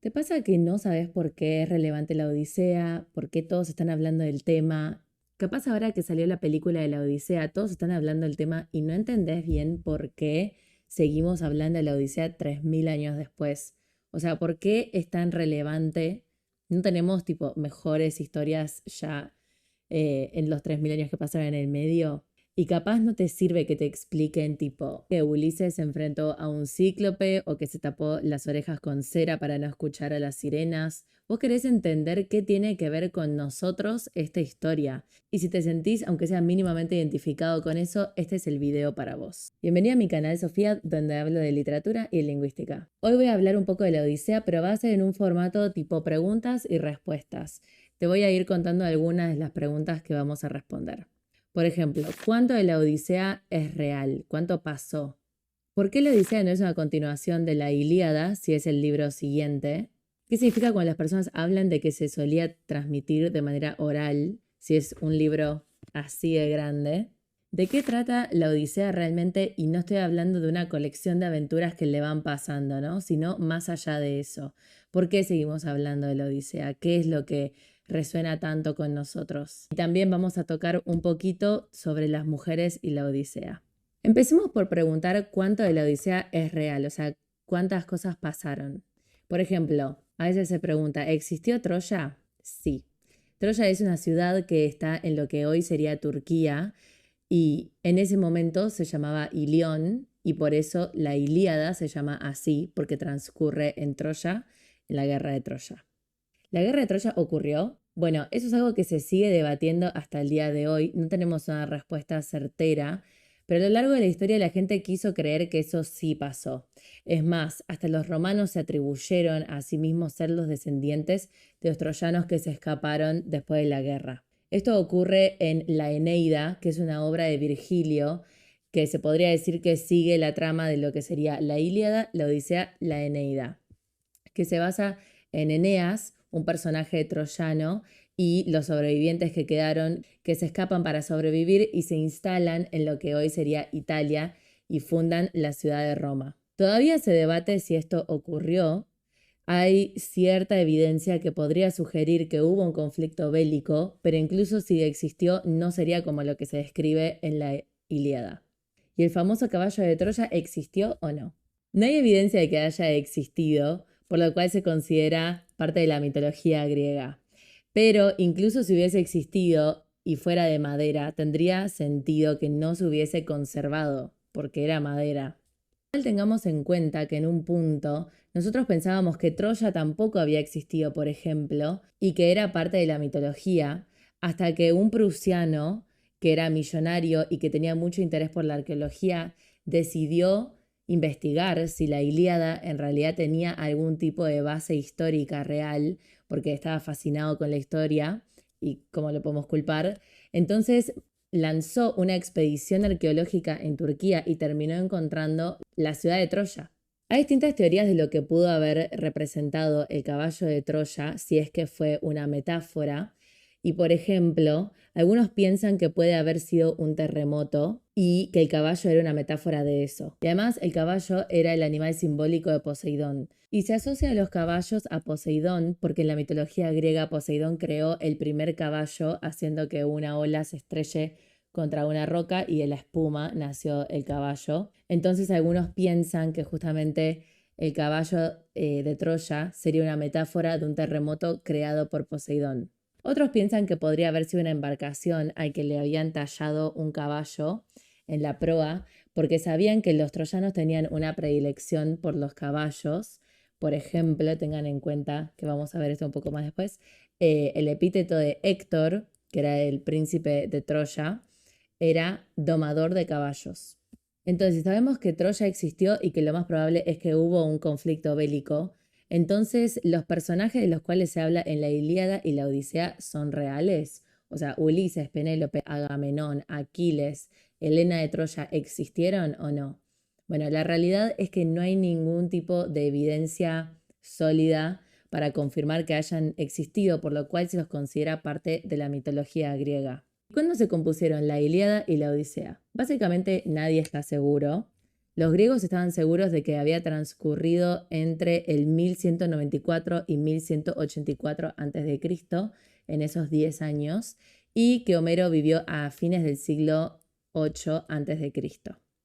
¿Te pasa que no sabes por qué es relevante la Odisea? ¿Por qué todos están hablando del tema? Capaz ahora que salió la película de la Odisea, todos están hablando del tema y no entendés bien por qué seguimos hablando de la Odisea 3000 años después. O sea, ¿por qué es tan relevante? ¿No tenemos tipo mejores historias ya en los 3000 años que pasaron en el medio? Y capaz no te sirve que te expliquen tipo que Ulises se enfrentó a un cíclope o que se tapó las orejas con cera para no escuchar a las sirenas. Vos querés entender qué tiene que ver con nosotros esta historia. Y si te sentís, aunque sea mínimamente identificado con eso, este es el video para vos. Bienvenida a mi canal Sofía, donde hablo de literatura y lingüística. Hoy voy a hablar un poco de la Odisea, pero va a ser en un formato tipo preguntas y respuestas. Te voy a ir contando algunas de las preguntas que vamos a responder. Por ejemplo, ¿cuánto de la Odisea es real? ¿Cuánto pasó? ¿Por qué la Odisea no es una continuación de la Ilíada si es el libro siguiente? ¿Qué significa cuando las personas hablan de que se solía transmitir de manera oral si es un libro así de grande? ¿De qué trata la Odisea realmente? Y no estoy hablando de una colección de aventuras que le van pasando, ¿no? Sino más allá de eso. ¿Por qué seguimos hablando de la Odisea? ¿Qué es lo que resuena tanto con nosotros? Y también vamos a tocar un poquito sobre las mujeres y la Odisea. Empecemos por preguntar cuánto de la Odisea es real, o sea, cuántas cosas pasaron. Por ejemplo, a veces se pregunta, ¿existió Troya? Sí. Troya es una ciudad que está en lo que hoy sería Turquía y en ese momento se llamaba Ilión y por eso la Ilíada se llama así, porque transcurre en Troya, en la guerra de Troya. ¿La guerra de Troya ocurrió? Bueno, eso es algo que se sigue debatiendo hasta el día de hoy. No tenemos una respuesta certera, pero a lo largo de la historia la gente quiso creer que eso sí pasó. Es más, hasta los romanos se atribuyeron a sí mismos ser los descendientes de los troyanos que se escaparon después de la guerra. Esto ocurre en la Eneida, que es una obra de Virgilio, que se podría decir que sigue la trama de lo que sería la Ilíada, la Odisea, la Eneida, que se basa en Eneas, un personaje troyano, y los sobrevivientes que quedaron, que se escapan para sobrevivir y se instalan en lo que hoy sería Italia y fundan la ciudad de Roma. Todavía se debate si esto ocurrió. Hay cierta evidencia que podría sugerir que hubo un conflicto bélico, pero incluso si existió no sería como lo que se describe en la Ilíada. ¿Y el famoso caballo de Troya existió o no? No hay evidencia de que haya existido, por lo cual se considera parte de la mitología griega. Pero incluso si hubiese existido y fuera de madera, tendría sentido que no se hubiese conservado, porque era madera. Igual tengamos en cuenta que en un punto nosotros pensábamos que Troya tampoco había existido, por ejemplo, y que era parte de la mitología, hasta que un prusiano, que era millonario y que tenía mucho interés por la arqueología, decidió investigar si la Ilíada en realidad tenía algún tipo de base histórica real, porque estaba fascinado con la historia y cómo lo podemos culpar. Entonces lanzó una expedición arqueológica en Turquía y terminó encontrando la ciudad de Troya. Hay distintas teorías de lo que pudo haber representado el caballo de Troya, si es que fue una metáfora. Y por ejemplo, algunos piensan que puede haber sido un terremoto y que el caballo era una metáfora de eso. Y además el caballo era el animal simbólico de Poseidón. Y se asocia a los caballos a Poseidón porque en la mitología griega Poseidón creó el primer caballo haciendo que una ola se estrelle contra una roca y de la espuma nació el caballo. Entonces algunos piensan que justamente el caballo de Troya sería una metáfora de un terremoto creado por Poseidón. Otros piensan que podría haber sido una embarcación al que le habían tallado un caballo en la proa, porque sabían que los troyanos tenían una predilección por los caballos. Por ejemplo, tengan en cuenta, que vamos a ver esto un poco más después, el epíteto de Héctor, que era el príncipe de Troya, era domador de caballos. Entonces, si sabemos que Troya existió y que lo más probable es que hubo un conflicto bélico, entonces los personajes de los cuales se habla en la Ilíada y la Odisea son reales. O sea, Ulises, Penélope, Agamenón, Aquiles, Helena de Troya, ¿existieron o no? Bueno, la realidad es que no hay ningún tipo de evidencia sólida para confirmar que hayan existido, por lo cual se los considera parte de la mitología griega. ¿Cuándo se compusieron la Ilíada y la Odisea? Básicamente nadie está seguro. Los griegos estaban seguros de que había transcurrido entre el 1194 y 1184 a.C., en esos 10 años, y que Homero vivió a fines del siglo 8 a.C.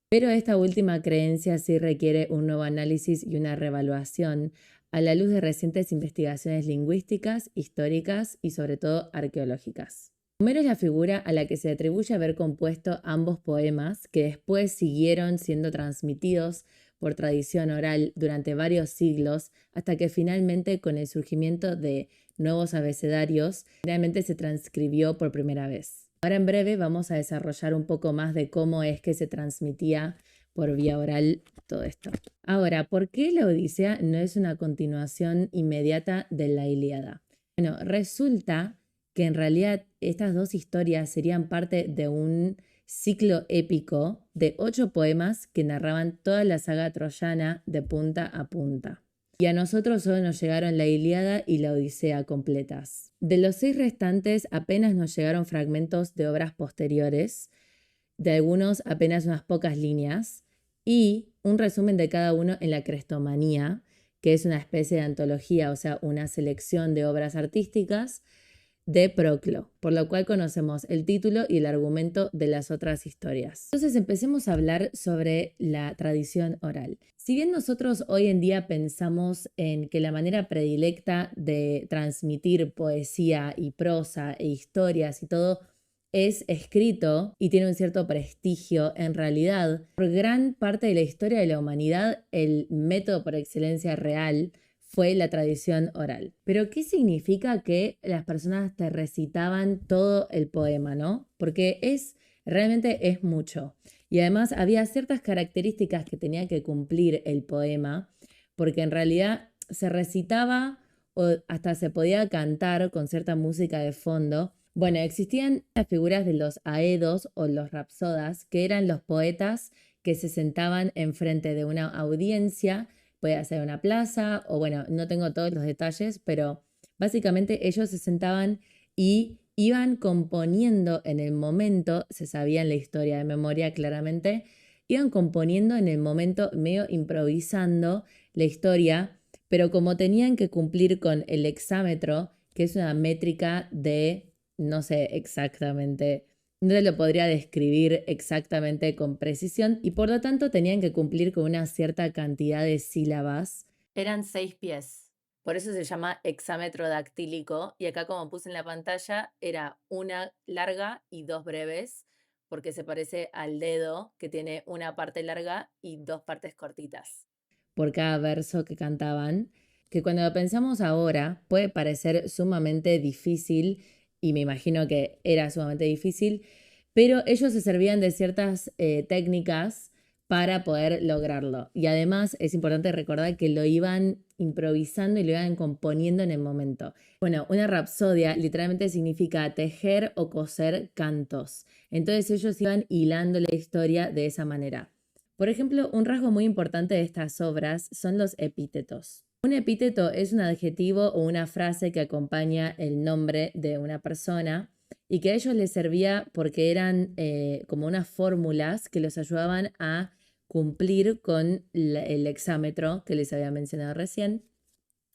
Pero esta última creencia sí requiere un nuevo análisis y una reevaluación a la luz de recientes investigaciones lingüísticas, históricas y sobre todo arqueológicas. Homero es la figura a la que se atribuye haber compuesto ambos poemas, que después siguieron siendo transmitidos por tradición oral durante varios siglos, hasta que finalmente, con el surgimiento de nuevos abecedarios, finalmente se transcribió por primera vez. Ahora en breve vamos a desarrollar un poco más de cómo es que se transmitía por vía oral todo esto. Ahora, ¿por qué la Odisea no es una continuación inmediata de la Ilíada? Bueno, resulta que en realidad estas dos historias serían parte de un ciclo épico de 8 poemas que narraban toda la saga troyana de punta a punta. Y a nosotros solo nos llegaron la Ilíada y la Odisea completas. De los 6 restantes apenas nos llegaron fragmentos de obras posteriores, de algunos apenas unas pocas líneas, y un resumen de cada uno en la Crestomanía, que es una especie de antología, o sea, una selección de obras artísticas de Proclo, por lo cual conocemos el título y el argumento de las otras historias. Entonces empecemos a hablar sobre la tradición oral. Si bien nosotros hoy en día pensamos en que la manera predilecta de transmitir poesía y prosa e historias y todo es escrito y tiene un cierto prestigio, en realidad, por gran parte de la historia de la humanidad, el método por excelencia real fue la tradición oral. Pero ¿qué significa que las personas te recitaban todo el poema, no? Porque realmente es mucho. Y además había ciertas características que tenía que cumplir el poema, porque en realidad se recitaba o hasta se podía cantar con cierta música de fondo. Bueno, existían las figuras de los aedos o los rapsodas, que eran los poetas que se sentaban enfrente de una audiencia. Puede ser una plaza o bueno, no tengo todos los detalles, pero básicamente ellos se sentaban y iban componiendo en el momento, se sabían la historia de memoria claramente, iban componiendo en el momento, medio improvisando la historia, pero como tenían que cumplir con el hexámetro, que es una métrica de, no sé exactamente, no te lo podría describir exactamente con precisión y por lo tanto tenían que cumplir con una cierta cantidad de sílabas. Eran 6 pies. Por eso se llama hexámetro dactílico y acá como puse en la pantalla era una larga y 2 breves porque se parece al dedo que tiene una parte larga y 2 partes cortitas. Por cada verso que cantaban, que cuando lo pensamos ahora puede parecer sumamente difícil y me imagino que era sumamente difícil, pero ellos se servían de ciertas técnicas para poder lograrlo. Y además es importante recordar que lo iban improvisando y lo iban componiendo en el momento. Bueno, una rapsodia literalmente significa tejer o coser cantos. Entonces ellos iban hilando la historia de esa manera. Por ejemplo, un rasgo muy importante de estas obras son los epítetos. Un epíteto es un adjetivo o una frase que acompaña el nombre de una persona y que a ellos les servía porque eran como unas fórmulas que los ayudaban a cumplir con el hexámetro que les había mencionado recién.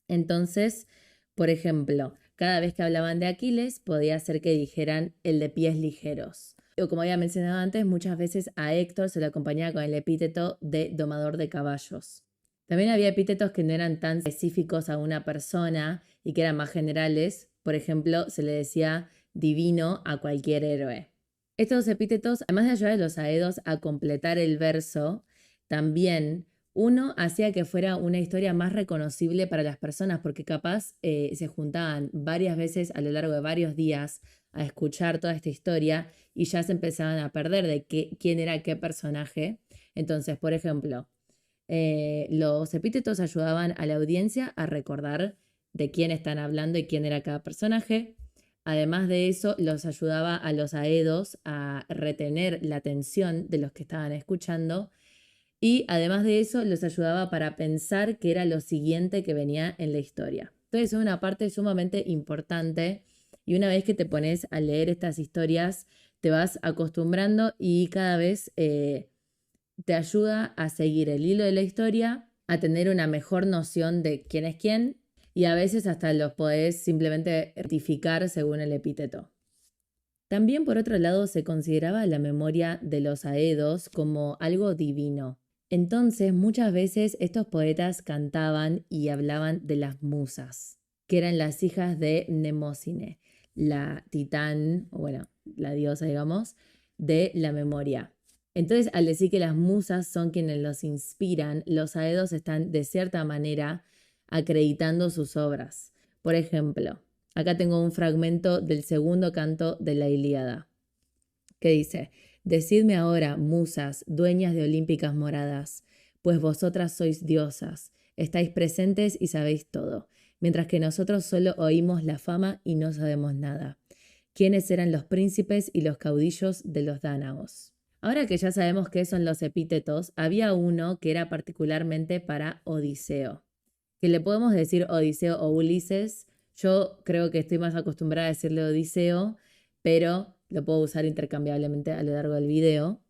Entonces, por ejemplo, cada vez que hablaban de Aquiles podía ser que dijeran el de pies ligeros. O como había mencionado antes, muchas veces a Héctor se le acompañaba con el epíteto de domador de caballos. También había epítetos que no eran tan específicos a una persona y que eran más generales. Por ejemplo, se le decía divino a cualquier héroe. Estos epítetos, además de ayudar a los aedos a completar el verso, también uno hacía que fuera una historia más reconocible para las personas, porque capaz se juntaban varias veces a lo largo de varios días a escuchar toda esta historia y ya se empezaban a perder de quién era qué personaje. Entonces, por ejemplo, los epítetos ayudaban a la audiencia a recordar de quién están hablando y quién era cada personaje. Además de eso, los ayudaba a los aedos a retener la atención de los que estaban escuchando y además de eso, los ayudaba para pensar qué era lo siguiente que venía en la historia. Entonces, es una parte sumamente importante y una vez que te pones a leer estas historias, te vas acostumbrando y cada vez te ayuda a seguir el hilo de la historia, a tener una mejor noción de quién es quién y a veces hasta los podés simplemente rectificar según el epíteto. También, por otro lado, se consideraba la memoria de los aedos como algo divino. Entonces, muchas veces estos poetas cantaban y hablaban de las musas, que eran las hijas de Mnemósine, la titán, o bueno, la diosa, digamos, de la memoria. Entonces, al decir que las musas son quienes los inspiran, los aedos están de cierta manera acreditando sus obras. Por ejemplo, acá tengo un fragmento del segundo canto de la Ilíada, que dice: Decidme ahora, musas, dueñas de olímpicas moradas, pues vosotras sois diosas, estáis presentes y sabéis todo, mientras que nosotros solo oímos la fama y no sabemos nada. ¿Quiénes eran los príncipes y los caudillos de los dánaos? Ahora que ya sabemos qué son los epítetos, había uno que era particularmente para Odiseo, que le podemos decir Odiseo o Ulises. Yo creo que estoy más acostumbrada a decirle Odiseo, pero lo puedo usar intercambiablemente a lo largo del video,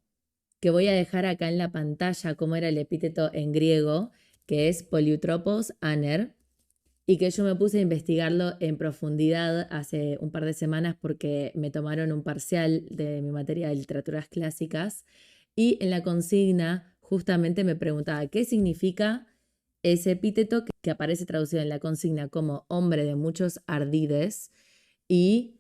que voy a dejar acá en la pantalla cómo era el epíteto en griego, que es Poliutropos aner, y que yo me puse a investigarlo en profundidad hace un par de semanas porque me tomaron un parcial de mi materia de literaturas clásicas y en la consigna justamente me preguntaba qué significa ese epíteto que aparece traducido en la consigna como hombre de muchos ardides y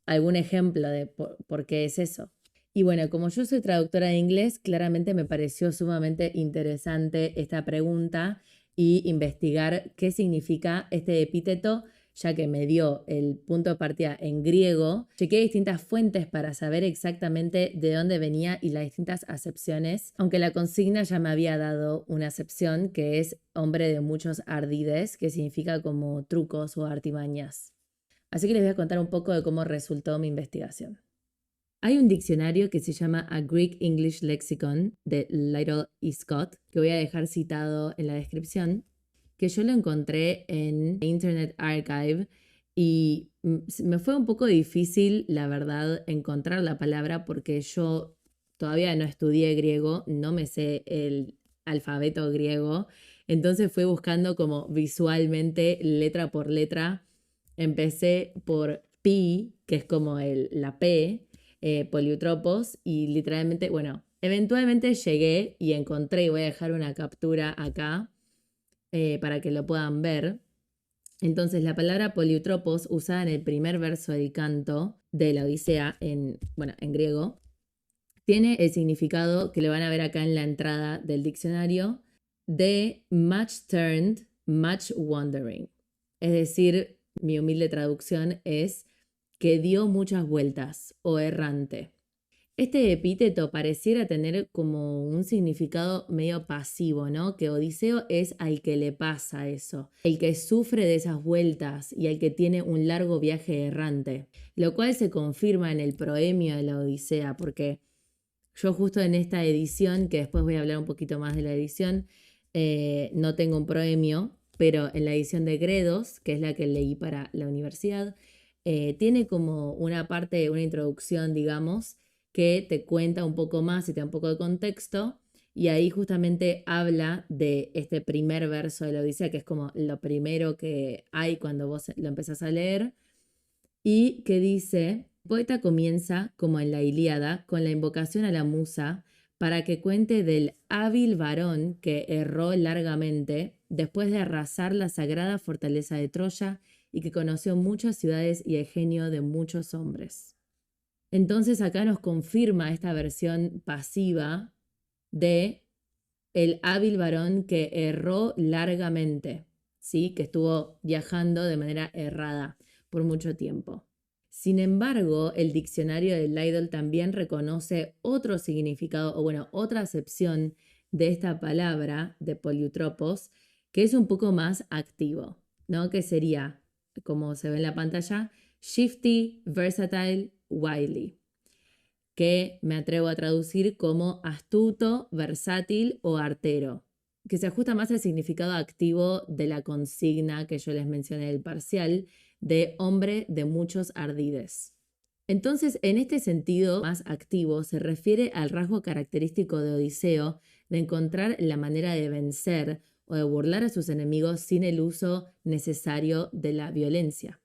algún ejemplo de por qué es eso. Y bueno, como yo soy traductora de inglés, claramente me pareció sumamente interesante esta pregunta y investigar qué significa este epíteto, ya que me dio el punto de partida en griego. Chequeé distintas fuentes para saber exactamente de dónde venía y las distintas acepciones, aunque la consigna ya me había dado una acepción que es hombre de muchos ardides, que significa como trucos o artimañas. Así que les voy a contar un poco de cómo resultó mi investigación. Hay un diccionario que se llama A Greek English Lexicon de Lytle y Scott, que voy a dejar citado en la descripción, que yo lo encontré en Internet Archive y me fue un poco difícil, la verdad, encontrar la palabra porque yo todavía no estudié griego, no me sé el alfabeto griego, entonces fui buscando como visualmente, letra por letra. Empecé por pi, que es como la P, poliutropos, y literalmente, bueno, eventualmente llegué y encontré, y voy a dejar una captura acá para que lo puedan ver. Entonces, la palabra poliutropos, usada en el primer verso del canto de la Odisea, en griego, tiene el significado que lo van a ver acá en la entrada del diccionario de much turned, much wandering. Es decir, mi humilde traducción es que dio muchas vueltas o errante. Este epíteto pareciera tener como un significado medio pasivo, ¿no? Que Odiseo es al que le pasa eso, el que sufre de esas vueltas y al que tiene un largo viaje errante, lo cual se confirma en el proemio de la Odisea, porque yo justo en esta edición, que después voy a hablar un poquito más de la edición, no tengo un proemio, pero en la edición de Gredos, que es la que leí para la universidad, tiene como una parte, una introducción, digamos, que te cuenta un poco más y te da un poco de contexto, y ahí justamente habla de este primer verso de la Odisea, que es como lo primero que hay cuando vos lo empezás a leer, y que dice: el poeta comienza, como en la Ilíada, con la invocación a la musa para que cuente del hábil varón que erró largamente después de arrasar la sagrada fortaleza de Troya y que conoció muchas ciudades y el genio de muchos hombres. Entonces acá nos confirma esta versión pasiva de el hábil varón que erró largamente, ¿sí? Que estuvo viajando de manera errada por mucho tiempo. Sin embargo, el diccionario de Lidl también reconoce otro significado, o bueno, otra acepción de esta palabra de poliutropos, que es un poco más activo, ¿no? Que sería, como se ve en la pantalla, shifty, versatile, wily, que me atrevo a traducir como astuto, versátil o artero, que se ajusta más al significado activo de la consigna que yo les mencioné del parcial, de hombre de muchos ardides. Entonces, en este sentido más activo, se refiere al rasgo característico de Odiseo de encontrar la manera de vencer o de burlar a sus enemigos sin el uso necesario de la violencia,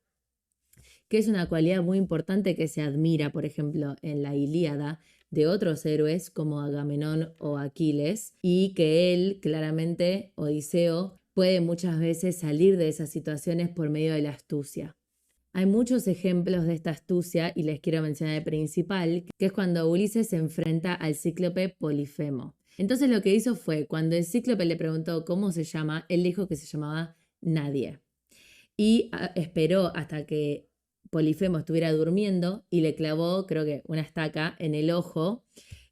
que es una cualidad muy importante que se admira, por ejemplo, en la Ilíada de otros héroes como Agamenón o Aquiles, y que él, claramente, Odiseo, puede muchas veces salir de esas situaciones por medio de la astucia. Hay muchos ejemplos de esta astucia y les quiero mencionar el principal, que es cuando Ulises se enfrenta al cíclope Polifemo. Entonces lo que hizo fue, cuando el cíclope le preguntó cómo se llama, él dijo que se llamaba Nadie. Y esperó hasta que Polifemo estuviera durmiendo y le clavó, creo que una estaca en el ojo,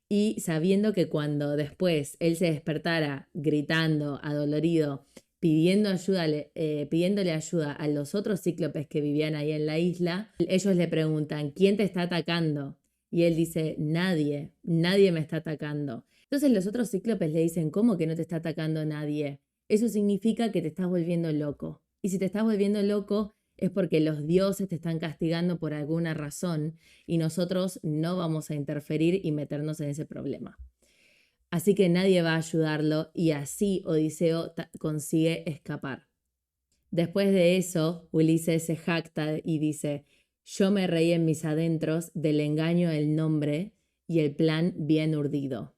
y sabiendo que cuando después él se despertara gritando, adolorido, pidiéndole ayuda a los otros cíclopes que vivían ahí en la isla, ellos le preguntan, ¿quién te está atacando? Y él dice, nadie, nadie me está atacando. Entonces los otros cíclopes le dicen, ¿cómo que no te está atacando nadie? Eso significa que te estás volviendo loco. Y si te estás volviendo loco es porque los dioses te están castigando por alguna razón y nosotros no vamos a interferir y meternos en ese problema. Así que nadie va a ayudarlo y así Odiseo consigue escapar. Después de eso, Ulises se jacta y dice, yo me reí en mis adentros del engaño del nombre y el plan bien urdido.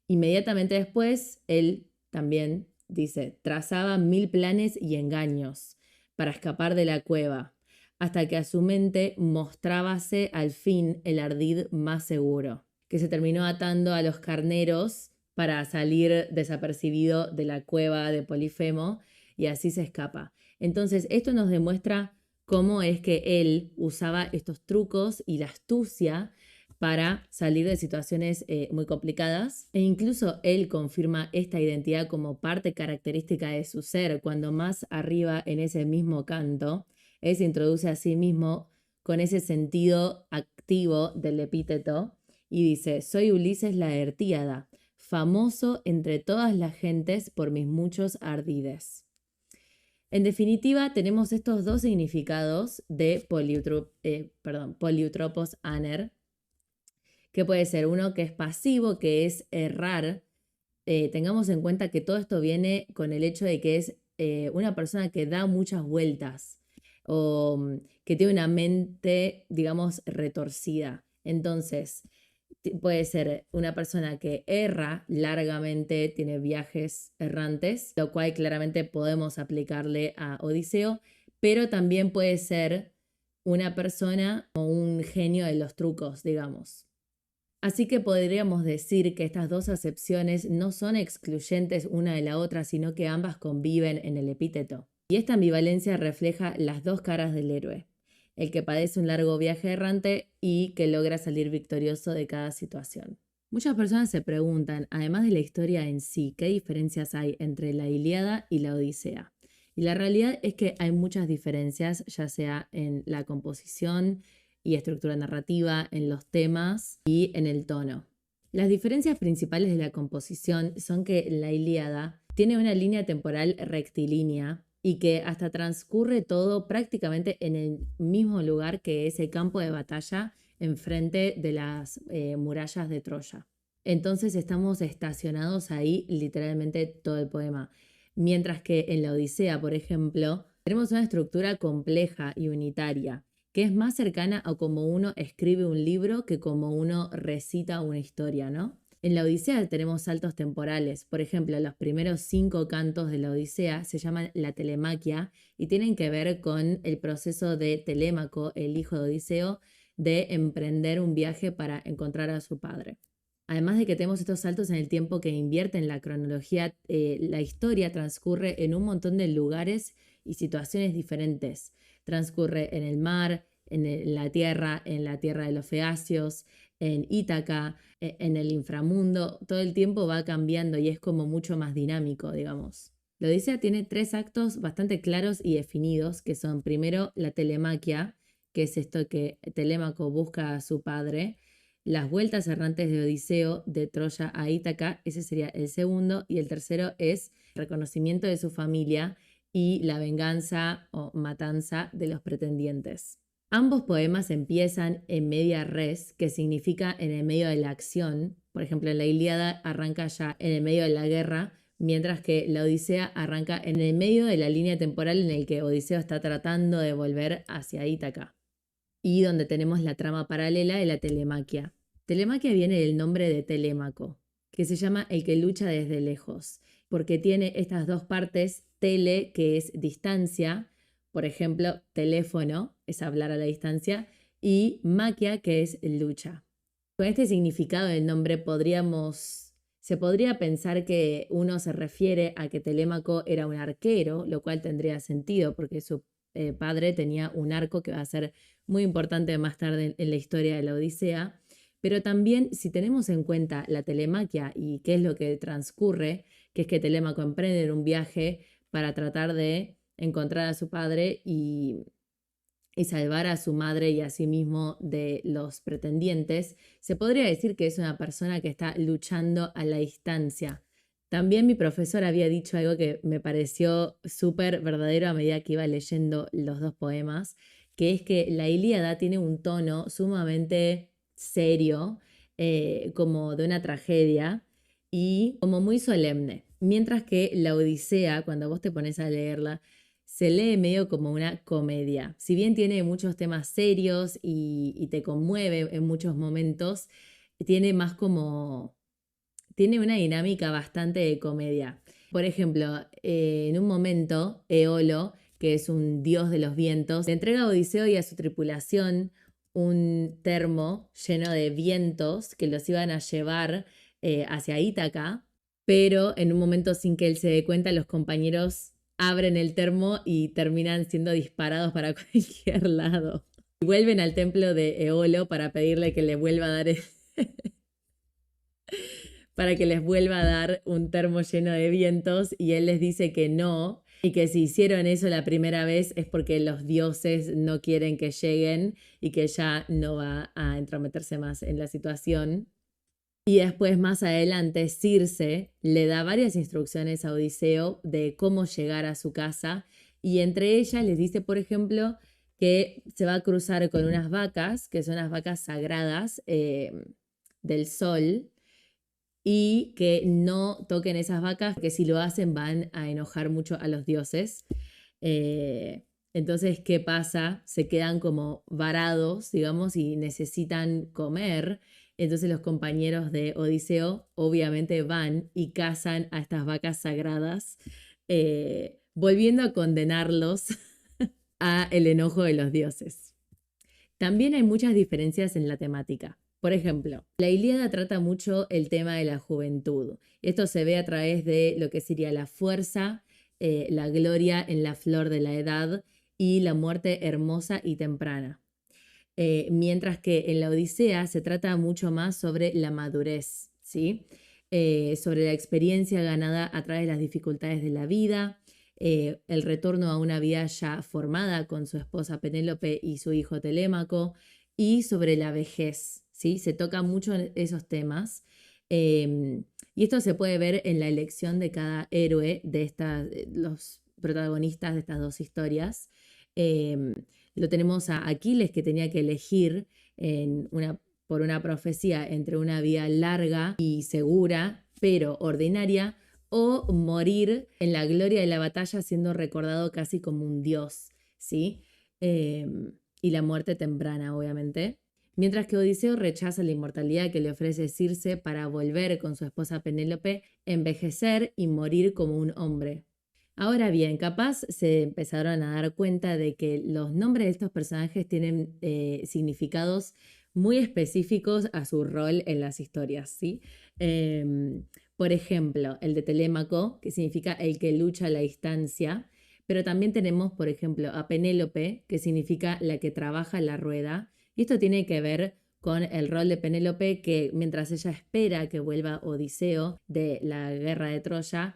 Inmediatamente después, él también dice, trazaba 1000 planes y engaños para escapar de la cueva, hasta que a su mente mostrábase al fin el ardid más seguro, que se terminó atando a los carneros para salir desapercibido de la cueva de Polifemo y así se escapa. Entonces, esto nos demuestra cómo es que él usaba estos trucos y la astucia para salir de situaciones muy complicadas. E incluso él confirma esta identidad como parte característica de su ser cuando más arriba en ese mismo canto, él se introduce a sí mismo con ese sentido activo del epíteto y dice, soy Ulises Laertíada, famoso entre todas las gentes por mis muchos ardides. En definitiva, tenemos estos dos significados de poliutropos aner, que puede ser uno que es pasivo, que es errar. Tengamos en cuenta que todo esto viene con el hecho de que es una persona que da muchas vueltas o que tiene una mente, digamos, retorcida. Entonces, puede ser una persona que erra largamente, tiene viajes errantes, lo cual claramente podemos aplicarle a Odiseo, pero también puede ser una persona o un genio de los trucos, digamos. Así que podríamos decir que estas dos acepciones no son excluyentes una de la otra, sino que ambas conviven en el epíteto. Y esta ambivalencia refleja las dos caras del héroe, el que padece un largo viaje errante y que logra salir victorioso de cada situación. Muchas personas se preguntan, además de la historia en sí, ¿qué diferencias hay entre la Ilíada y la Odisea? Y la realidad es que hay muchas diferencias, ya sea en la composición y estructura narrativa, en los temas y en el tono. Las diferencias principales de la composición son que la Ilíada tiene una línea temporal rectilínea y que hasta transcurre todo prácticamente en el mismo lugar que es el campo de batalla enfrente de las murallas de Troya. Entonces estamos estacionados ahí literalmente todo el poema. Mientras que en la Odisea, por ejemplo, tenemos una estructura compleja y unitaria, que es más cercana a cómo uno escribe un libro que como uno recita una historia, ¿no? En la Odisea tenemos saltos temporales. Por ejemplo, los primeros 5 cantos de la Odisea se llaman la telemaquia y tienen que ver con el proceso de Telémaco, el hijo de Odiseo, de emprender un viaje para encontrar a su padre. Además de que tenemos estos saltos en el tiempo que invierten la cronología, la historia transcurre en un montón de lugares y situaciones diferentes. Transcurre en el mar, en la tierra de los Feacios, en Ítaca, en el inframundo. Todo el tiempo va cambiando y es como mucho más dinámico, digamos. La Odisea tiene 3 actos bastante claros y definidos, que son primero la telemaquia, que es esto que Telémaco busca a su padre. Las vueltas errantes de Odiseo de Troya a Ítaca, ese sería el segundo, y el tercero es reconocimiento de su familia y la venganza o matanza de los pretendientes. Ambos poemas empiezan en media res, que significa en el medio de la acción. Por ejemplo, en la Ilíada arranca ya en el medio de la guerra, mientras que la Odisea arranca en el medio de la línea temporal en el que Odiseo está tratando de volver hacia Ítaca. Y donde tenemos la trama paralela de la telemaquia. Telemaquia viene del nombre de Telémaco, que se llama el que lucha desde lejos, porque tiene estas dos partes, tele, que es distancia, por ejemplo, teléfono es hablar a la distancia, y maquia, que es lucha. Con este significado del nombre se podría pensar que uno se refiere a que Telémaco era un arquero, lo cual tendría sentido porque su padre tenía un arco que va a ser muy importante más tarde en la historia de la Odisea. Pero también, si tenemos en cuenta la telemaquia y qué es lo que transcurre, que es que Telémaco emprende un viaje para tratar de encontrar a su padre y salvar a su madre y a sí mismo de los pretendientes, se podría decir que es una persona que está luchando a la distancia. También mi profesor había dicho algo que me pareció súper verdadero a medida que iba leyendo los dos poemas, que es que la Ilíada tiene un tono sumamente serio, como de una tragedia y como muy solemne, mientras que la Odisea, cuando vos te pones a leerla, se lee medio como una comedia. Si bien tiene muchos temas serios y te conmueve en muchos momentos, tiene más como... tiene una dinámica bastante de comedia. Por ejemplo, en un momento, Eolo, que es un dios de los vientos, le entrega a Odiseo y a su tripulación un termo lleno de vientos que los iban a llevar hacia Ítaca, pero en un momento sin que él se dé cuenta, los compañeros abren el termo y terminan siendo disparados para cualquier lado. Y vuelven al templo de Eolo para pedirle que le vuelva a dar para que les vuelva a dar un termo lleno de vientos y él les dice que no y que si hicieron eso la primera vez es porque los dioses no quieren que lleguen y que ya no va a entrometerse más en la situación. Y después, más adelante, Circe le da varias instrucciones a Odiseo de cómo llegar a su casa y entre ellas les dice, por ejemplo, que se va a cruzar con unas vacas, que son las vacas sagradas del sol, y que no toquen esas vacas, porque si lo hacen van a enojar mucho a los dioses. Entonces, ¿qué pasa? Se quedan como varados, digamos, y necesitan comer. Entonces los compañeros de Odiseo obviamente van y cazan a estas vacas sagradas, volviendo a condenarlos a el enojo de los dioses. También hay muchas diferencias en la temática. Por ejemplo, la Ilíada trata mucho el tema de la juventud. Esto se ve a través de lo que sería la fuerza, la gloria en la flor de la edad y la muerte hermosa y temprana. Mientras que en la Odisea se trata mucho más sobre la madurez, ¿sí? Sobre la experiencia ganada a través de las dificultades de la vida, el retorno a una vida ya formada con su esposa Penélope y su hijo Telémaco, y sobre la vejez, ¿sí? Se toca mucho esos temas. Y esto se puede ver en la elección de cada héroe de los protagonistas de estas dos historias. Lo tenemos a Aquiles, que tenía que elegir por una profecía entre una vida larga y segura, pero ordinaria, o morir en la gloria de la batalla siendo recordado casi como un dios, ¿sí? Y la muerte temprana, obviamente. Mientras que Odiseo rechaza la inmortalidad que le ofrece Circe para volver con su esposa Penélope, envejecer y morir como un hombre. Ahora bien, capaz se empezaron a dar cuenta de que los nombres de estos personajes tienen significados muy específicos a su rol en las historias, ¿sí? Por ejemplo, el de Telémaco, que significa el que lucha a la distancia, pero también tenemos, por ejemplo, a Penélope, que significa la que trabaja la rueda, y esto tiene que ver con el rol de Penélope, que mientras ella espera que vuelva Odiseo de la guerra de Troya,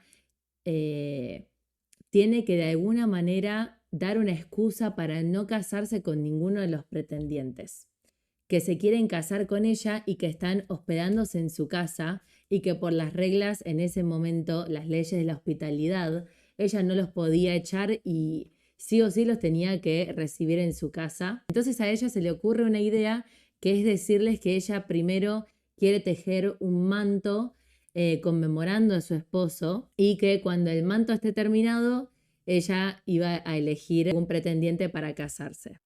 tiene que de alguna manera dar una excusa para no casarse con ninguno de los pretendientes, que se quieren casar con ella y que están hospedándose en su casa y que por las reglas en ese momento, las leyes de la hospitalidad, ella no los podía echar y sí o sí los tenía que recibir en su casa. Entonces a ella se le ocurre una idea que es decirles que ella primero quiere tejer un manto conmemorando a su esposo y que cuando el manto esté terminado, ella iba a elegir un pretendiente para casarse.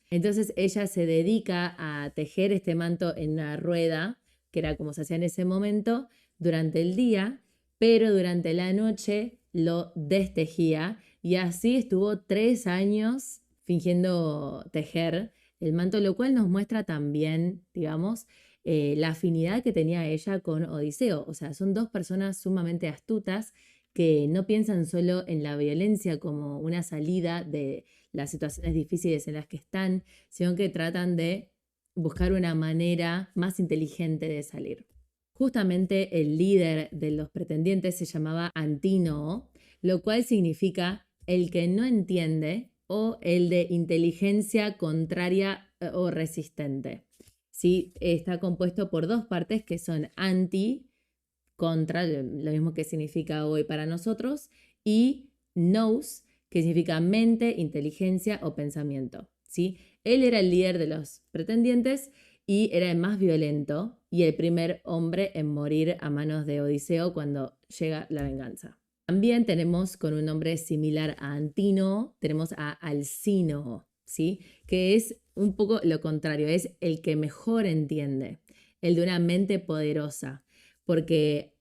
Entonces ella se dedica a tejer este manto en una rueda, que era como se hacía en ese momento, durante el día, pero durante la noche lo destejía y así estuvo 3 años fingiendo tejer el manto, lo cual nos muestra también, digamos, la afinidad que tenía ella con Odiseo. O sea, son dos personas sumamente astutas que no piensan solo en la violencia como una salida de las situaciones difíciles en las que están, sino que tratan de buscar una manera más inteligente de salir. Justamente el líder de los pretendientes se llamaba Antínoo, lo cual significa el que no entiende o el de inteligencia contraria o resistente. ¿Sí? Está compuesto por dos partes que son anti, contra, lo mismo que significa hoy para nosotros, y nous, que significa mente, inteligencia o pensamiento. ¿Sí? Él era el líder de los pretendientes y era el más violento y el primer hombre en morir a manos de Odiseo cuando llega la venganza. También tenemos con un nombre similar a Antínoo, tenemos a Alcínoo, ¿sí? Que es un poco lo contrario, es el que mejor entiende, el de una mente poderosa, porque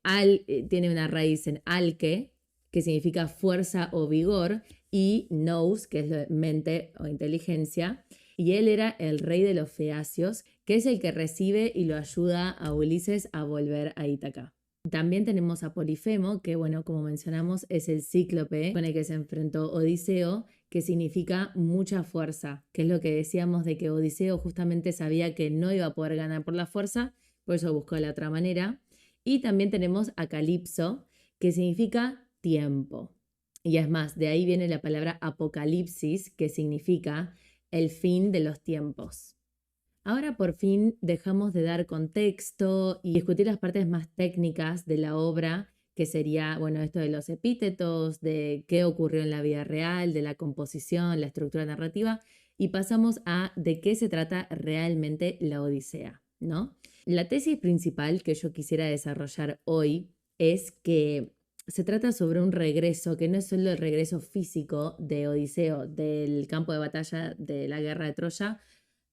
tiene una raíz en alque, que significa fuerza o vigor, y nous, que es mente o inteligencia, y él era el rey de los feacios, que es el que recibe y lo ayuda a Ulises a volver a Ítaca. También tenemos a Polifemo, que bueno, como mencionamos, es el cíclope con el que se enfrentó Odiseo, que significa mucha fuerza, que es lo que decíamos de que Odiseo justamente sabía que no iba a poder ganar por la fuerza, por eso buscó la otra manera. Y también tenemos a Calipso, que significa tiempo. Y es más, de ahí viene la palabra apocalipsis, que significa el fin de los tiempos. Ahora por fin dejamos de dar contexto y discutir las partes más técnicas de la obra, que sería, bueno, esto de los epítetos, de qué ocurrió en la vida real, de la composición, la estructura narrativa, y pasamos a de qué se trata realmente la Odisea, ¿no? La tesis principal que yo quisiera desarrollar hoy es que se trata sobre un regreso, que no es solo el regreso físico de Odiseo del campo de batalla de la guerra de Troya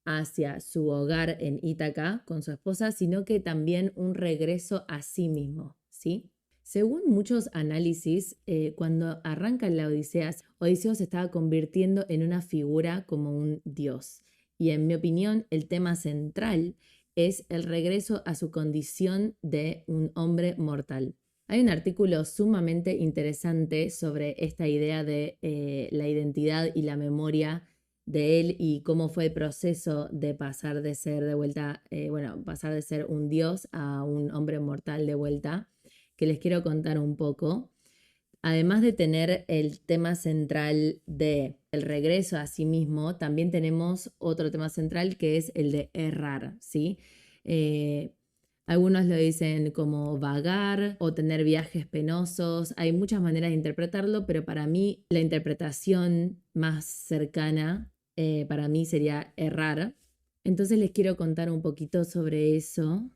hacia su hogar en Ítaca con su esposa, sino que también un regreso a sí mismo, ¿sí? Según muchos análisis, cuando arranca la Odisea, Odiseo se estaba convirtiendo en una figura como un dios. Y en mi opinión, el tema central es el regreso a su condición de un hombre mortal. Hay un artículo sumamente interesante sobre esta idea de la identidad y la memoria de él y cómo fue el proceso de pasar de ser de vuelta, pasar de ser un dios a un hombre mortal de vuelta, que les quiero contar un poco. Además de tener el tema central de el regreso a sí mismo, también tenemos otro tema central que es el de errar, ¿sí? Algunos lo dicen como vagar o tener viajes penosos. Hay muchas maneras de interpretarlo, pero para mí la interpretación más cercana para mí sería errar. Entonces les quiero contar un poquito sobre eso,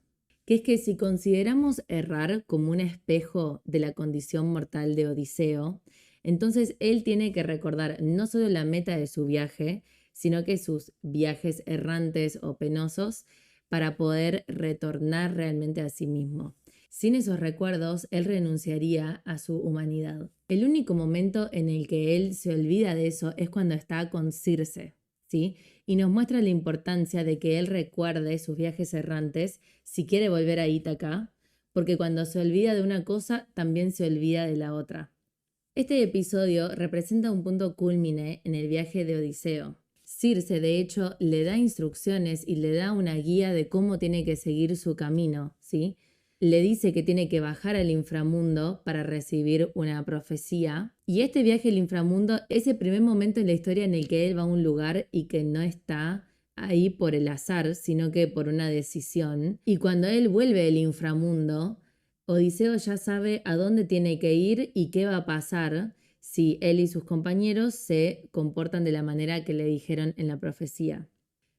que es que si consideramos errar como un espejo de la condición mortal de Odiseo, entonces él tiene que recordar no solo la meta de su viaje, sino que sus viajes errantes o penosos para poder retornar realmente a sí mismo. Sin esos recuerdos, él renunciaría a su humanidad. El único momento en el que él se olvida de eso es cuando está con Circe, ¿sí? Y nos muestra la importancia de que él recuerde sus viajes errantes si quiere volver a Ítaca, porque cuando se olvida de una cosa, también se olvida de la otra. Este episodio representa un punto cúlmine en el viaje de Odiseo. Circe, de hecho, le da instrucciones y le da una guía de cómo tiene que seguir su camino, ¿sí? Le dice que tiene que bajar al inframundo para recibir una profecía. Y este viaje al inframundo es el primer momento en la historia en el que él va a un lugar y que no está ahí por el azar, sino que por una decisión. Y cuando él vuelve del inframundo, Odiseo ya sabe a dónde tiene que ir y qué va a pasar si él y sus compañeros se comportan de la manera que le dijeron en la profecía.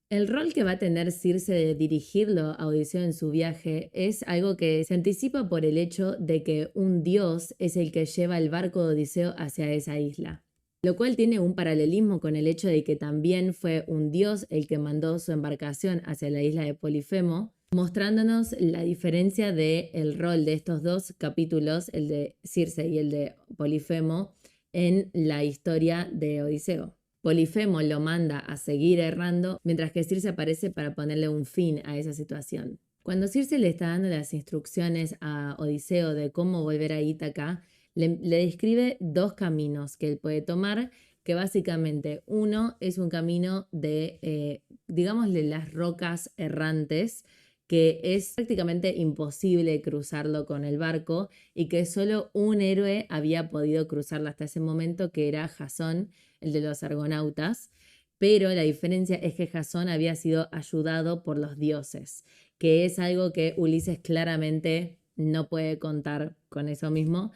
El rol que va a tener Circe de dirigirlo a Odiseo en su viaje es algo que se anticipa por el hecho de que un dios es el que lleva el barco de Odiseo hacia esa isla, lo cual tiene un paralelismo con el hecho de que también fue un dios el que mandó su embarcación hacia la isla de Polifemo, mostrándonos la diferencia del rol de estos dos capítulos, el de Circe y el de Polifemo, en la historia de Odiseo. Polifemo lo manda a seguir errando, mientras que Circe aparece para ponerle un fin a esa situación. Cuando Circe le está dando las instrucciones a Odiseo de cómo volver a Ítaca, le describe dos caminos que él puede tomar, que básicamente uno es un camino de, digámosle, las rocas errantes, que es prácticamente imposible cruzarlo con el barco y que solo un héroe había podido cruzarlo hasta ese momento, que era Jasón, el de los argonautas, pero la diferencia es que Jasón había sido ayudado por los dioses, que es algo que Ulises claramente no puede contar con eso mismo,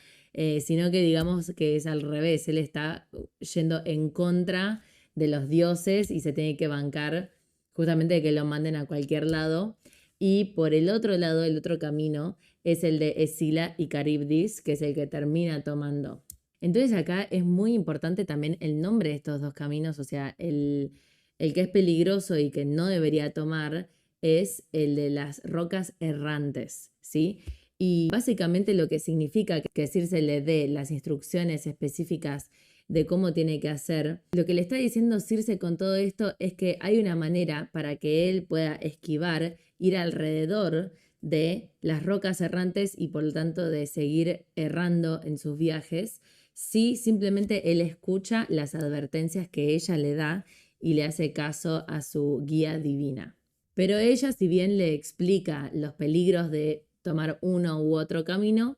sino que digamos que es al revés, él está yendo en contra de los dioses y se tiene que bancar justamente de que lo manden a cualquier lado. Y por el otro lado, el otro camino, es el de Escila y Caribdis, que es el que termina tomando. Entonces acá es muy importante también el nombre de estos dos caminos, o sea, el que es peligroso y que no debería tomar es el de las rocas errantes, ¿sí? Y básicamente lo que significa que Circe le dé las instrucciones específicas de cómo tiene que hacer, lo que le está diciendo Circe con todo esto es que hay una manera para que él pueda esquivar, ir alrededor de las rocas errantes y por lo tanto de seguir errando en sus viajes, si simplemente él escucha las advertencias que ella le da y le hace caso a su guía divina. Pero ella, si bien le explica los peligros de tomar uno u otro camino,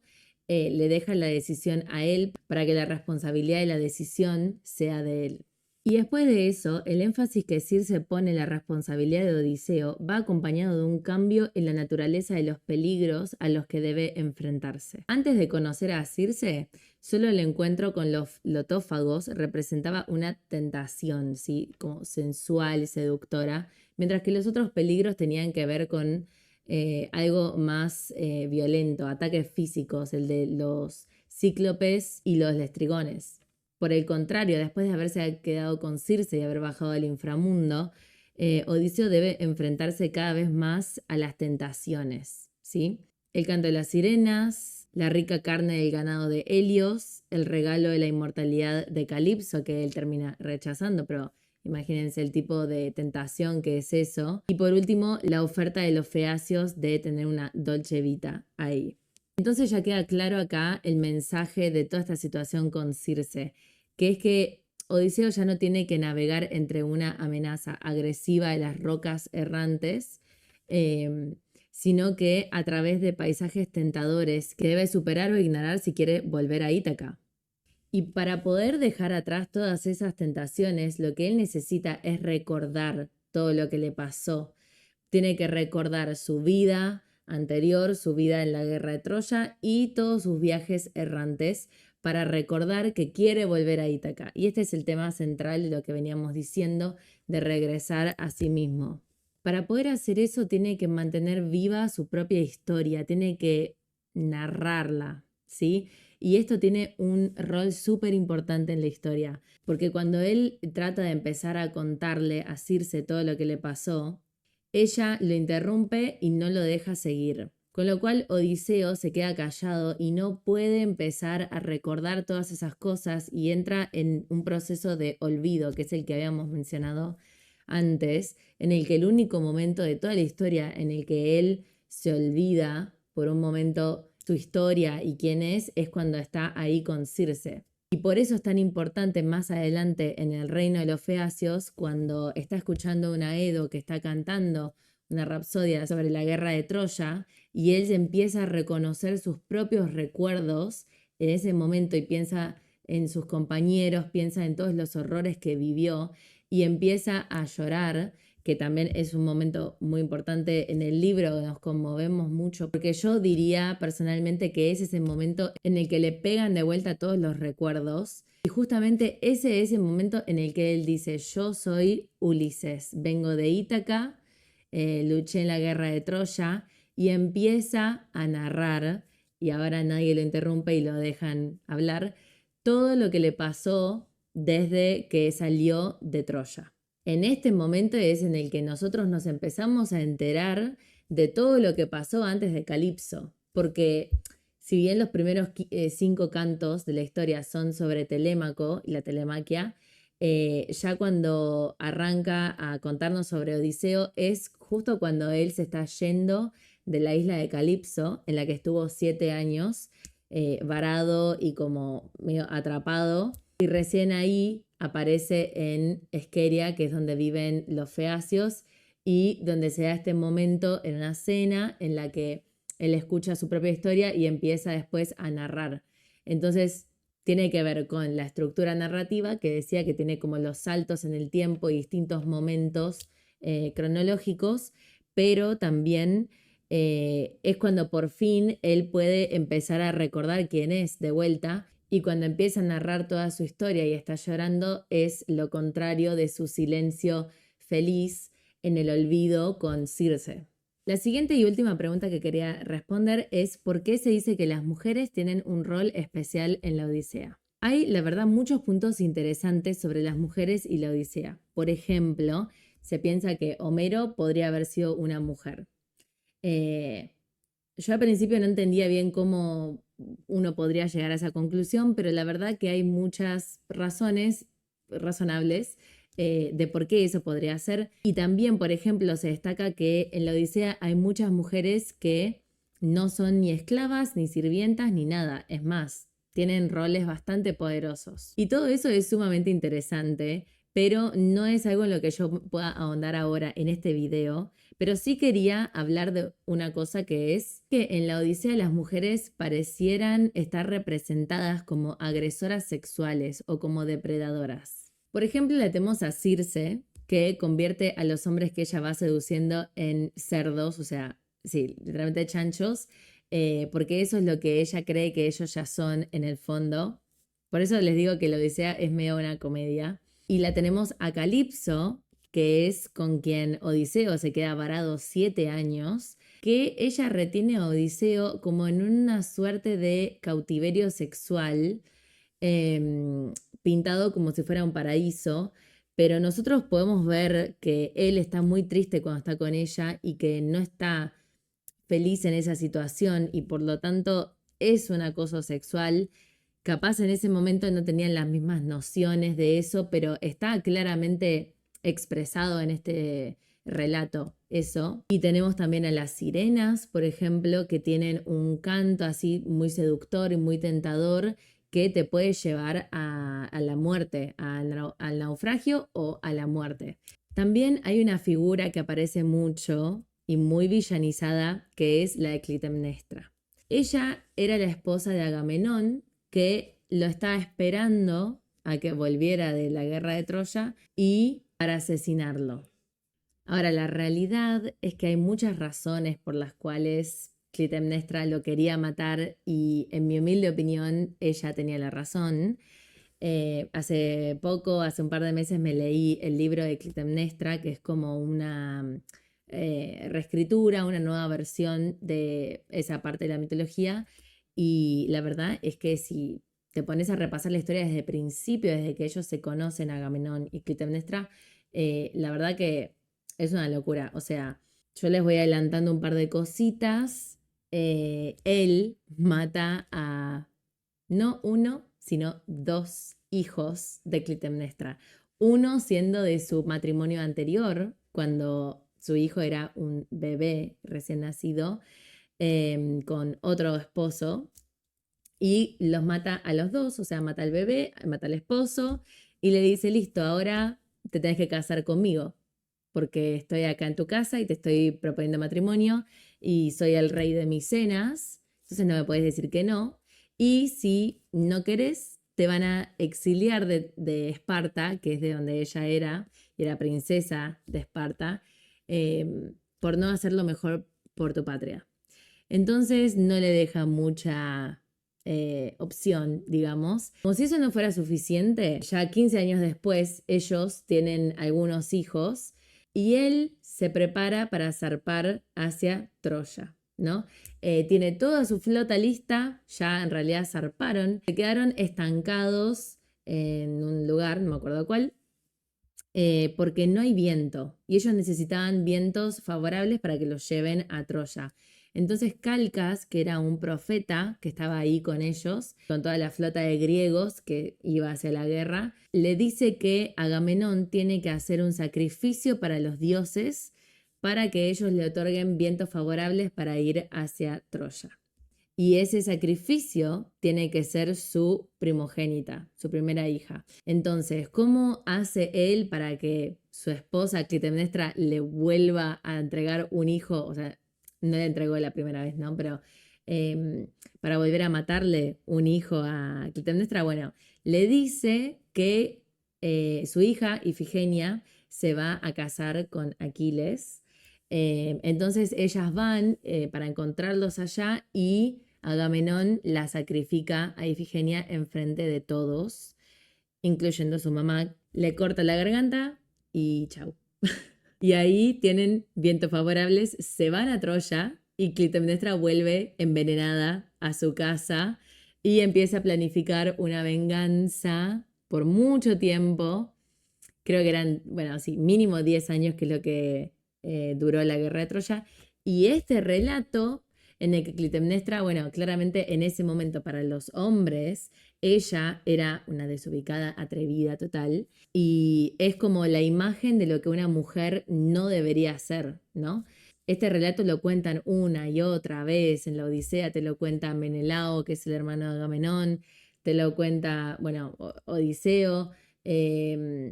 le deja la decisión a él para que la responsabilidad de la decisión sea de él. Y después de eso, el énfasis que Circe pone en la responsabilidad de Odiseo va acompañado de un cambio en la naturaleza de los peligros a los que debe enfrentarse. Antes de conocer a Circe, solo el encuentro con los lotófagos representaba una tentación, ¿sí? Como sensual, seductora, mientras que los otros peligros tenían que ver con algo más violento, ataques físicos, el de los cíclopes y los lestrigones. Por el contrario, después de haberse quedado con Circe y haber bajado al inframundo, Odiseo debe enfrentarse cada vez más a las tentaciones, ¿sí? El canto de las sirenas, la rica carne del ganado de Helios, el regalo de la inmortalidad de Calipso, que él termina rechazando, pero imagínense el tipo de tentación que es eso. Y por último, la oferta de los feacios de tener una dolce vita ahí. Entonces ya queda claro acá el mensaje de toda esta situación con Circe, que es que Odiseo ya no tiene que navegar entre una amenaza agresiva de las rocas errantes, sino que a través de paisajes tentadores que debe superar o ignorar si quiere volver a Ítaca. Y para poder dejar atrás todas esas tentaciones, lo que él necesita es recordar todo lo que le pasó. Tiene que recordar su vida anterior, su vida en la guerra de Troya y todos sus viajes errantes para recordar que quiere volver a Ítaca. Y este es el tema central de lo que veníamos diciendo, de regresar a sí mismo. Para poder hacer eso tiene que mantener viva su propia historia, tiene que narrarla, ¿sí? Y esto tiene un rol súper importante en la historia, porque cuando él trata de empezar a contarle a Circe todo lo que le pasó, ella lo interrumpe y no lo deja seguir. Con lo cual Odiseo se queda callado y no puede empezar a recordar todas esas cosas y entra en un proceso de olvido, que es el que habíamos mencionado antes, en el que el único momento de toda la historia en el que él se olvida por un momento su historia y quién es cuando está ahí con Circe. Y por eso es tan importante más adelante en el reino de los feacios, cuando está escuchando una Edo que está cantando una rapsodia sobre la guerra de Troya y él empieza a reconocer sus propios recuerdos en ese momento y piensa en sus compañeros, piensa en todos los horrores que vivió y empieza a llorar, que también es un momento muy importante en el libro, nos conmovemos mucho, porque yo diría personalmente que ese es el momento en el que le pegan de vuelta todos los recuerdos Y justamente ese es el momento en el que él dice, yo soy Ulises, vengo de Ítaca, luché en la guerra de Troya y empieza a narrar, y ahora nadie lo interrumpe y lo dejan hablar, todo lo que le pasó desde que salió de Troya. En este momento es en el que nosotros nos empezamos a enterar de todo lo que pasó antes de Calipso, porque si bien los primeros 5 cantos de la historia son sobre Telémaco y la telemaquia, ya cuando arranca a contarnos sobre Odiseo es justo cuando él se está yendo de la isla de Calipso, en la que estuvo 7 años, varado y como medio atrapado, y recién ahí aparece en Esqueria, que es donde viven los feacios, y donde se da este momento en una cena en la que él escucha su propia historia y empieza después a narrar. Entonces, tiene que ver con la estructura narrativa que decía que tiene como los saltos en el tiempo y distintos momentos cronológicos, pero también es cuando por fin él puede empezar a recordar quién es de vuelta, y cuando empieza a narrar toda su historia y está llorando es lo contrario de su silencio feliz en el olvido con Circe. La siguiente y última pregunta que quería responder es ¿por qué se dice que las mujeres tienen un rol especial en la Odisea? Hay, la verdad, muchos puntos interesantes sobre las mujeres y la Odisea. Por ejemplo, se piensa que Homero podría haber sido una mujer. Yo al principio no entendía bien cómo uno podría llegar a esa conclusión, pero la verdad que hay muchas razones razonables de por qué eso podría ser. Y también, por ejemplo, se destaca que en la Odisea hay muchas mujeres que no son ni esclavas, ni sirvientas, ni nada. Es más, tienen roles bastante poderosos. Y todo eso es sumamente interesante, pero no es algo en lo que yo pueda ahondar ahora en este video. Pero sí quería hablar de una cosa, que es que en la Odisea las mujeres parecieran estar representadas como agresoras sexuales o como depredadoras. Por ejemplo, la tenemos a Circe, que convierte a los hombres que ella va seduciendo en cerdos, o sea, sí, literalmente chanchos, porque eso es lo que ella cree que ellos ya son en el fondo. Por eso les digo que la Odisea es medio una comedia. Y la tenemos a Calipso, que es con quien Odiseo se queda varado 7 años, que ella retiene a Odiseo como en una suerte de cautiverio sexual, pintado como si fuera un paraíso, pero nosotros podemos ver que él está muy triste cuando está con ella y que no está feliz en esa situación y por lo tanto es un acoso sexual. Capaz en ese momento no tenían las mismas nociones de eso, pero está claramente expresado en este relato eso. Y tenemos también a las sirenas, por ejemplo, que tienen un canto así muy seductor y muy tentador que te puede llevar a la muerte, al naufragio o a la muerte. También hay una figura que aparece mucho y muy villanizada, que es la de Clitemnestra. Ella era la esposa de Agamenón, que lo estaba esperando a que volviera de la guerra de Troya y para asesinarlo. Ahora, la realidad es que hay muchas razones por las cuales Clitemnestra lo quería matar y, en mi humilde opinión, ella tenía la razón. Hace poco, hace un par de meses, me leí el libro de Clitemnestra, que es como una reescritura, una nueva versión de esa parte de la mitología. Y la verdad es que si te pones a repasar la historia desde el principio, desde que ellos se conocen, Agamenón y Clitemnestra, la verdad que es una locura. O sea, yo les voy adelantando un par de cositas. Él mata a no uno, sino 2 hijos de Clitemnestra. Uno siendo de su matrimonio anterior, cuando su hijo era un bebé recién nacido, con otro esposo, y los mata a los dos, o sea, mata al bebé, mata al esposo, y le dice, listo, ahora te tenés que casar conmigo, porque estoy acá en tu casa y te estoy proponiendo matrimonio, y soy el rey de Micenas, entonces no me puedes decir que no, y si no querés, te van a exiliar de Esparta, que es de donde ella era, y era princesa de Esparta, por no hacer lo mejor por tu patria. Entonces no le deja mucha opción, digamos. Como si eso no fuera suficiente, ya 15 años después ellos tienen algunos hijos y él se prepara para zarpar hacia Troya, ¿no? Tiene toda su flota lista, ya en realidad zarparon, se quedaron estancados en un lugar, no me acuerdo cuál, porque no hay viento y ellos necesitaban vientos favorables para que los lleven a Troya. Entonces Calcas, que era un profeta que estaba ahí con ellos, con toda la flota de griegos que iba hacia la guerra, le dice que Agamenón tiene que hacer un sacrificio para los dioses para que ellos le otorguen vientos favorables para ir hacia Troya. Y ese sacrificio tiene que ser su primogénita, su primera hija. Entonces, ¿cómo hace él para que su esposa Clitemnestra le vuelva a entregar un hijo? O sea, no le entregó la primera vez, ¿no? Pero para volver a matarle un hijo a Clitemnestra, bueno, le dice que su hija Ifigenia se va a casar con Aquiles. Entonces ellas van para encontrarlos allá y Agamenón la sacrifica a Ifigenia enfrente de todos, incluyendo a su mamá. Le corta la garganta y chau. Y ahí tienen vientos favorables, se van a Troya y Clitemnestra vuelve envenenada a su casa y empieza a planificar una venganza por mucho tiempo. Creo que eran, bueno, sí, mínimo 10 años, que es lo que duró la guerra de Troya. Y este relato en el que Clitemnestra, bueno, claramente en ese momento para los hombres, ella era una desubicada, atrevida total, y es como la imagen de lo que una mujer no debería hacer, ¿no? Este relato lo cuentan una y otra vez en la Odisea, te lo cuenta Menelao, que es el hermano de Agamenón, te lo cuenta, bueno, Odiseo, y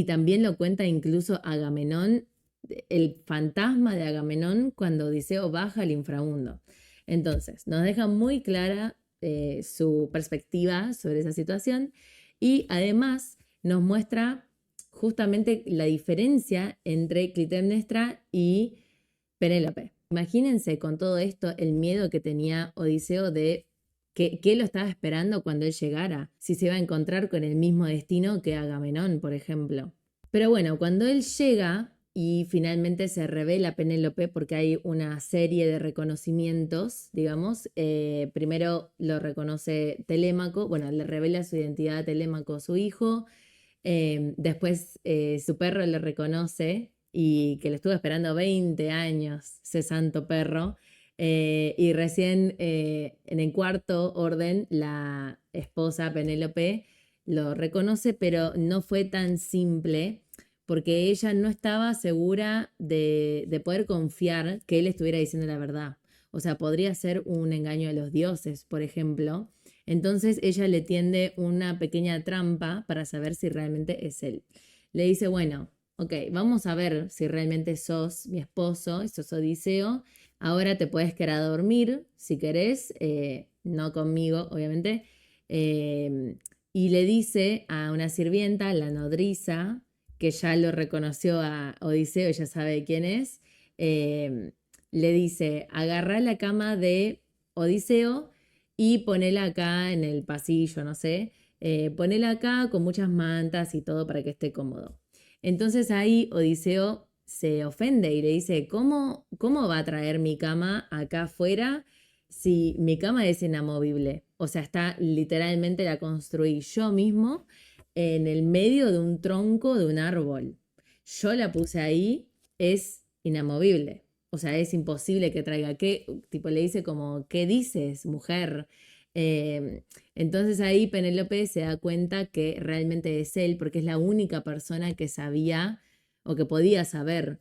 también lo cuenta incluso Agamenón, el fantasma de Agamenón cuando Odiseo baja al inframundo. Entonces, nos deja muy clara su perspectiva sobre esa situación y además nos muestra justamente la diferencia entre Clitemnestra y Penélope. Imagínense con todo esto el miedo que tenía Odiseo de qué lo estaba esperando cuando él llegara, si se iba a encontrar con el mismo destino que Agamenón, por ejemplo. Pero bueno, cuando él llega y finalmente se revela Penélope, porque hay una serie de reconocimientos, digamos, primero lo reconoce Telémaco, bueno, le revela su identidad a Telémaco, su hijo, después su perro le reconoce y que lo estuvo esperando 20 años, ese santo perro. Y recién en el cuarto orden, la esposa Penélope lo reconoce, pero no fue tan simple porque ella no estaba segura de poder confiar que él estuviera diciendo la verdad. O sea, podría ser un engaño de los dioses, por ejemplo. Entonces ella le tiende una pequeña trampa para saber si realmente es él. Le dice, bueno, ok, vamos a ver si realmente sos mi esposo, sos Odiseo. Ahora te puedes quedar a dormir si querés, no conmigo, obviamente. Y le dice a una sirvienta, la nodriza, que ya lo reconoció a Odiseo, ella sabe quién es, le dice, agarrá la cama de Odiseo y ponela acá en el pasillo, no sé, ponela acá con muchas mantas y todo para que esté cómodo. Entonces ahí Odiseo se ofende y le dice, ¿cómo va a traer mi cama acá afuera si mi cama es inamovible? O sea, está literalmente la construí yo mismo en el medio de un tronco de un árbol. Yo la puse ahí, es inamovible. O sea, es imposible que traiga. ¿Qué? Tipo le dice como, ¿qué dices, mujer? Eh, entonces ahí Penélope se da cuenta que realmente es él, porque es la única persona que sabía o que podía saber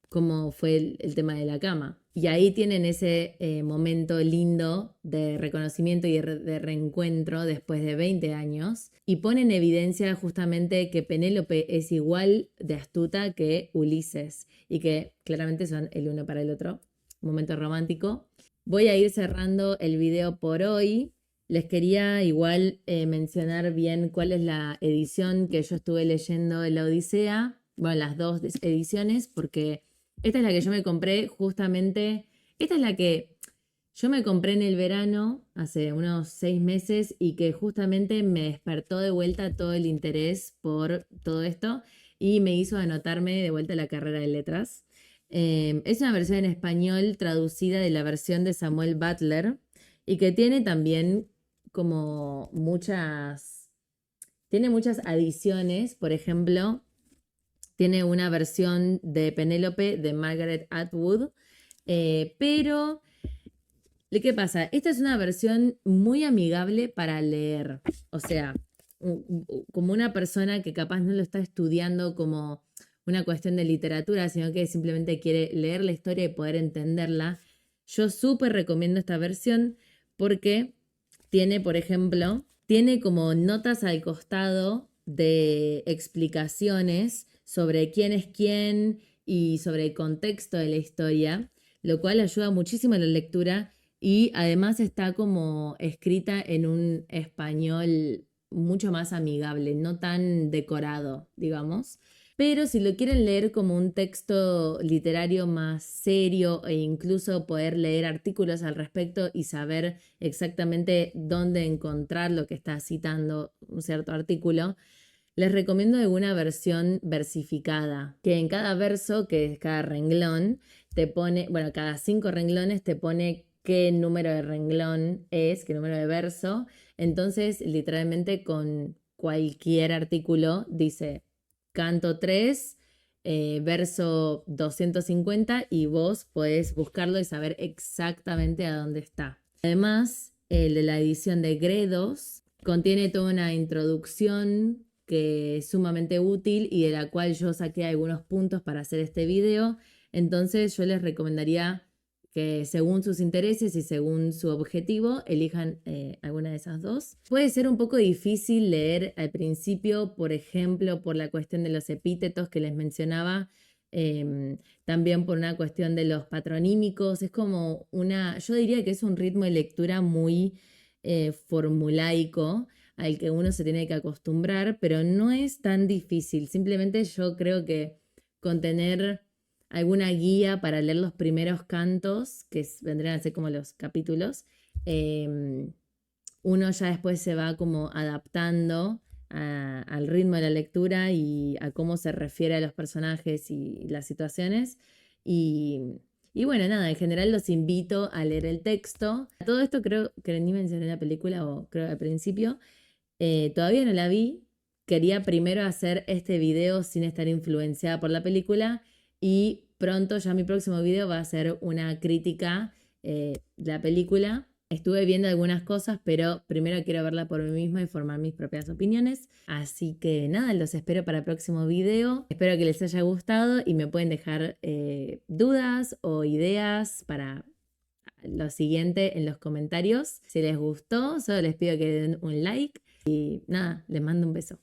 cómo fue el tema de la cama. Y ahí tienen ese momento lindo de reconocimiento y de reencuentro después de 20 años y pone en evidencia justamente que Penélope es igual de astuta que Ulises y que claramente son el uno para el otro. Momento romántico. Voy a ir cerrando el video por hoy. Les quería igual mencionar bien cuál es la edición que yo estuve leyendo de la Odisea. Bueno, las dos ediciones, porque esta es la que yo me compré justamente. Esta es la que yo me compré en el verano, hace unos 6 meses, y que justamente me despertó de vuelta todo el interés por todo esto y me hizo anotarme de vuelta la carrera de letras. Es una versión en español traducida de la versión de Samuel Butler y que tiene también como tiene muchas adiciones. Por ejemplo, tiene una versión de Penélope de Margaret Atwood, pero ¿qué pasa? Esta es una versión muy amigable para leer. O sea, como una persona que capaz no lo está estudiando como una cuestión de literatura, sino que simplemente quiere leer la historia y poder entenderla. Yo súper recomiendo esta versión porque tiene, por ejemplo, tiene como notas al costado de explicaciones sobre quién es quién y sobre el contexto de la historia, lo cual ayuda muchísimo a la lectura y además está como escrita en un español mucho más amigable, no tan decorado, digamos. Pero si lo quieren leer como un texto literario más serio e incluso poder leer artículos al respecto y saber exactamente dónde encontrar lo que está citando un cierto artículo, les recomiendo alguna versión versificada, que en cada verso, que es cada renglón, te pone, bueno, cada 5 renglones te pone qué número de renglón es, qué número de verso. Entonces, literalmente con cualquier artículo dice canto 3, verso 250 y vos podés buscarlo y saber exactamente a dónde está. Además, el de la edición de Gredos contiene toda una introducción que es sumamente útil y de la cual yo saqué algunos puntos para hacer este video. Entonces yo les recomendaría que según sus intereses y según su objetivo elijan alguna de esas dos. Puede ser un poco difícil leer al principio, por ejemplo, por la cuestión de los epítetos que les mencionaba, también por una cuestión de los patronímicos. Es como yo diría que es un ritmo de lectura muy formulaico al que uno se tiene que acostumbrar, pero no es tan difícil. Simplemente yo creo que con tener alguna guía para leer los primeros cantos, que vendrían a ser como los capítulos, uno ya después se va como adaptando al ritmo de la lectura y a cómo se refiere a los personajes y las situaciones. Y bueno, nada, en general los invito a leer el texto. Todo esto creo que ni mencioné la película, o creo al principio. Todavía no la vi. Quería primero hacer este video sin estar influenciada por la película y pronto ya mi próximo video va a ser una crítica de la película. Estuve viendo algunas cosas, pero primero quiero verla por mí misma y formar mis propias opiniones. Así que nada, los espero para el próximo video. Espero que les haya gustado y me pueden dejar dudas o ideas para lo siguiente en los comentarios. Si les gustó, solo les pido que den un like y nada, les mando un beso.